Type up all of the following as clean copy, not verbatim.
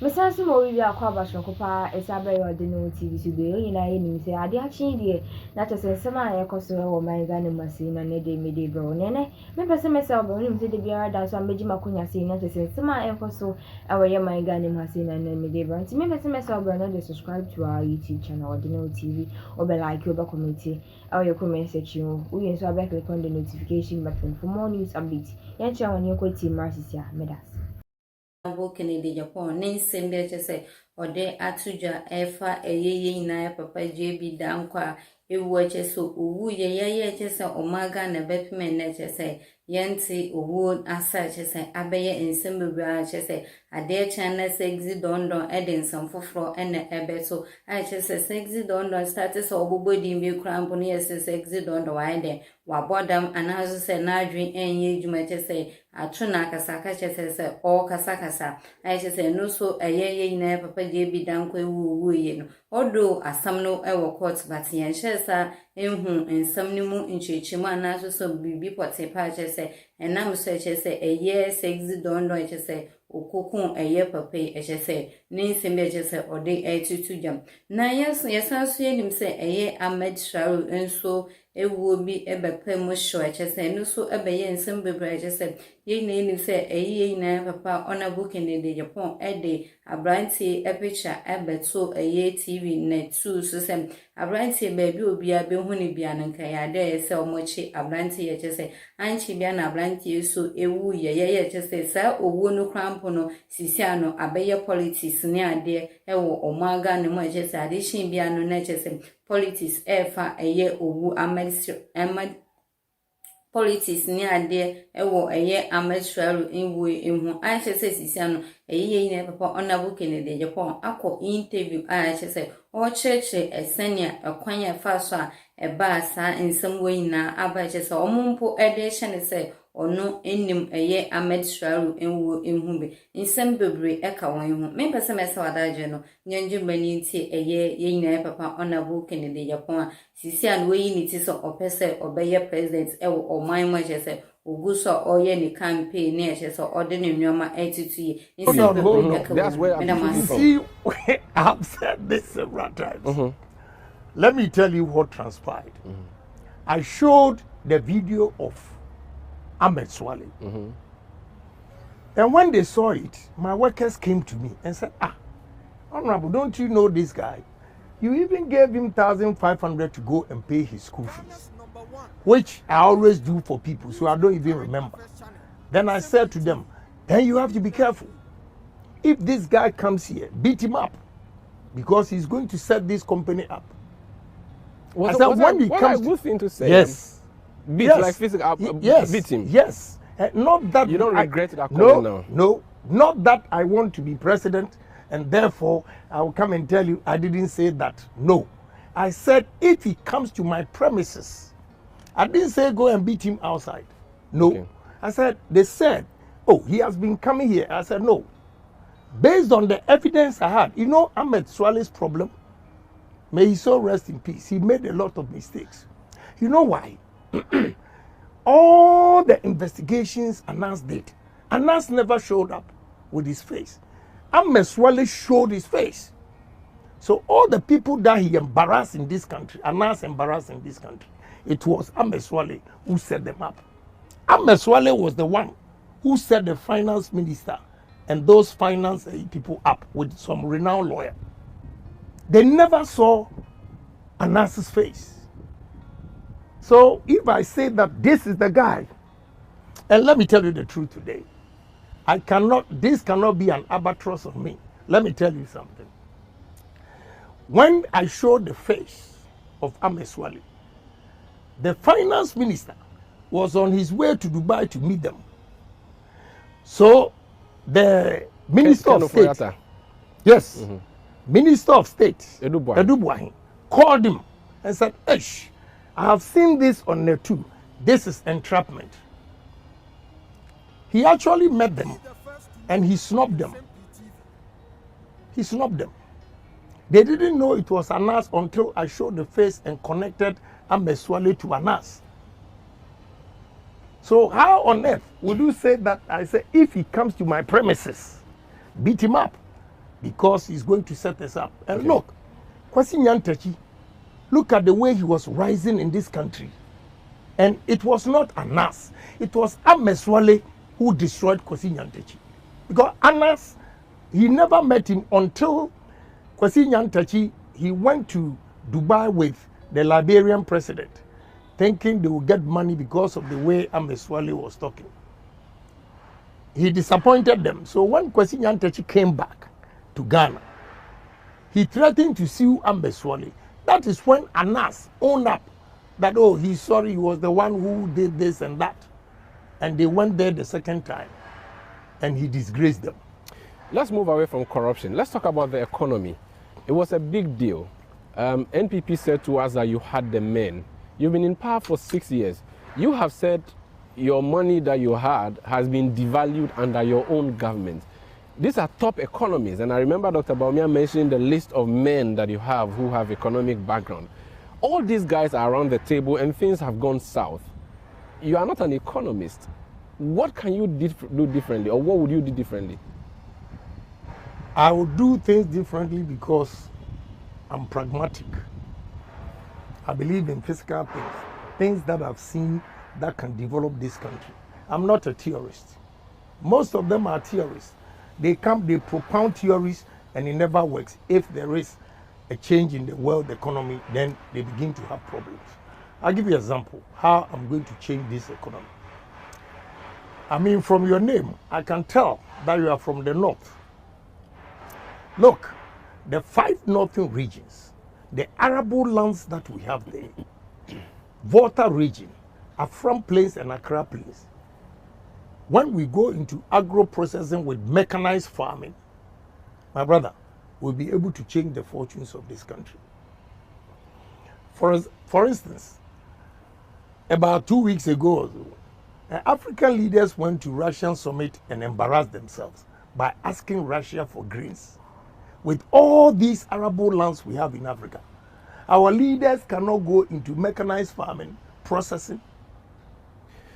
Mesansu mo wi akwa basho kopa esabe yo Odeneho TV sube yina yini se ade achi die na chese sema ya koso wo man Ghana masi na ne de mede bro nene me pese mesa obo ni mse de biara da so ameji makonya se na chese sema ya koso awe ya man Ghana masi na ne mede bro nti me pese mesa obo na de subscribe to our YouTube channel Odeneho TV obe like obe comment awe your comment section we yen so abe click on the notification button for more news updates yan cha woni ko team Marcis ya medas Kennedy de Japan, Ninsem say, or de Atuja, Efa, a na papa JB Dankwa, a watches so, ye chess or Maga and a Betman nature say, Yancy, or wood as such as say, Abbey and Simba say, a dear channel exit don adding some for floor and a ebe so, I just exit don status or body in view crampon, yes, exit on the wide. Wa bodam anazo se na adwen enye dwuma che atuna kasaka che se o kasakasa ai che no so eyeye nyina papa je bi dan kwa wu ye no odo asam no e wo court but yen hye enhu ensam ni mu nchechemu anazo so bibi pote pa che se enam so che eye sexy don che okokun eye papa che ni nsembe che ode etutu jam na yesanso yenim se eye Ahmed Sharu enso ewo bi ebepe mo show chese no so ebeye nsem bebre chese ye na ni se eyi na papa Honorable Kennedy Japan ede abranti picture ebeto eye TV net 2 so se abranti baby obi abe hu ni bia nanka ya de se omochi abranti ye chese anchi bia na abranti so ewu ye chese sa owo no crampo no sisiano abeye politics ni ade ewo omaga ne mo chese ade shin bia no na chese politics efa eye owu Ahmed politics ni ade ewo eye Ahmed Sharu enwo ehu a chese sisia no eye ne papa Honorable Kennedy Japan akọ interview a chese o cheche esenia ekwanya faso a eba sa nsem weyina aba chese omumpo ede hye se ono enim eye Ahmed Sharu enwo ehumbe nsem bebre eka won hu me pese mesa wadaje no nyanju mani nti eye yeyina papa Honorable Kennedy Japan sisia no weyini ti so opese obeye president ewo oman mo chese oguso oye ni campaign ni chese Odeneho nyoma attitude that's where I'm see I've said this several times. Let me tell you what transpired. I showed the video of Ahmed Suale. And when they saw it, my workers came to me and said, Honorable, don't you know this guy? You even gave him 1,500 to go and pay his school fees, which I always do for people, so I don't even remember. Then I said to them, then you have to be careful. If this guy comes here, beat him up, because he's going to set this company up. What a good thing to say. Yes. Beat, yes. like physical, yes. beat him. Yes. Not that you don't regret that comment now. No, not that I want to be president and therefore I will come and tell you I didn't say that. No. I said if he comes to my premises, I didn't say go and beat him outside. No. Okay. I said, they said, oh, he has been coming here. I said, no. Based on the evidence I had, you know Ahmed Suale's problem? May he so rest in peace. He made a lot of mistakes. You know why? All the investigations Anas did, Anas never showed up with his face. Ahmed Suale showed his face. So all the people that he embarrassed in this country, Anas embarrassed in this country, it was Ahmed Suale who set them up. Ahmed Suale was the one who set the finance minister and those finance people up with some renowned lawyer. They never saw Anas's face. So if I say that this is the guy, and let me tell you the truth today, this cannot be an albatross on me. Let me tell you something. When I showed the face of Ahmed Suale, the finance minister was on his way to Dubai to meet them. So the minister of state, yes, Minister of State, Edubuahin, called him and said, Esh, I have seen this on net 2. This is entrapment. He actually met them and he snubbed them. He snubbed them. They didn't know it was Anas until I showed the face and connected Ahmed Suale to Anas. So how on earth would you say that I say if he comes to my premises, beat him up? because he's going to set us up. And look, Kwesi Nyantakyi, look at the way he was rising in this country. And it was not Anas. It was Ahmed Suale who destroyed Kwesi Nyantakyi. Because Anas, he never met him until Kwesi Nyantakyi, he went to Dubai with the Liberian president, thinking they would get money because of the way Ahmed Suale was talking. He disappointed them. So when Kwesi Nyantakyi came back to Ghana, he threatened to sue Ahmed Suale. That is when Anas owned up that, oh, he's sorry, he was the one who did this and that. And they went there the second time, and he disgraced them. Let's move away from corruption. Let's talk about the economy. It was a big deal. NPP said to us that you had the men. You've been in power for 6 years. You have said your money that you had has been devalued under your own government. These are top economists, and I remember Dr. Bawumia mentioning the list of men that you have who have economic background. All these guys are around the table and things have gone south. You are not an economist. What can you do differently, or what would you do differently? I would do things differently because I'm pragmatic. I believe in physical things, things that I've seen that can develop this country. I'm not a theorist. Most of them are theorists. They come, they propound theories, and it never works. If there is a change in the world economy, then they begin to have problems. I'll give you an example how I'm going to change this economy. I mean, from your name, I can tell that you are from the north. Look, the 5 northern regions, the arable lands that we have there, Volta region, Afram Plains and Accra Plains. When we go into agro-processing with mechanized farming, my brother, we'll be able to change the fortunes of this country. For instance, about 2 weeks ago, African leaders went to Russian summit and embarrassed themselves by asking Russia for grains. With all these arable lands we have in Africa, our leaders cannot go into mechanized farming, processing,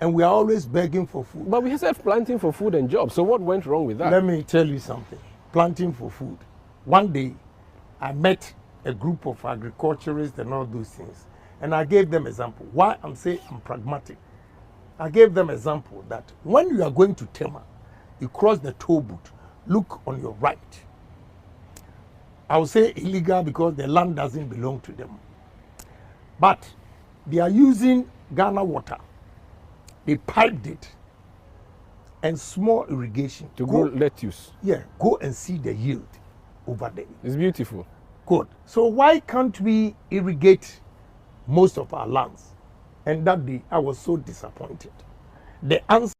and we are always begging for food. But we said planting for food and jobs, so what went wrong with that? Let me tell you something. Planting for food. One day, I met a group of agriculturists and all those things, and I gave them example. Why I'm saying I'm pragmatic. I gave them example that when you are going to Tema, you cross the toll booth, look on your right. I will say illegal because the land doesn't belong to them. But they are using Ghana water. They piped it and small irrigation. To grow lettuce. Yeah, go and see the yield over there. It's beautiful. Good. So why can't we irrigate most of our lands? And that day I was so disappointed. The answer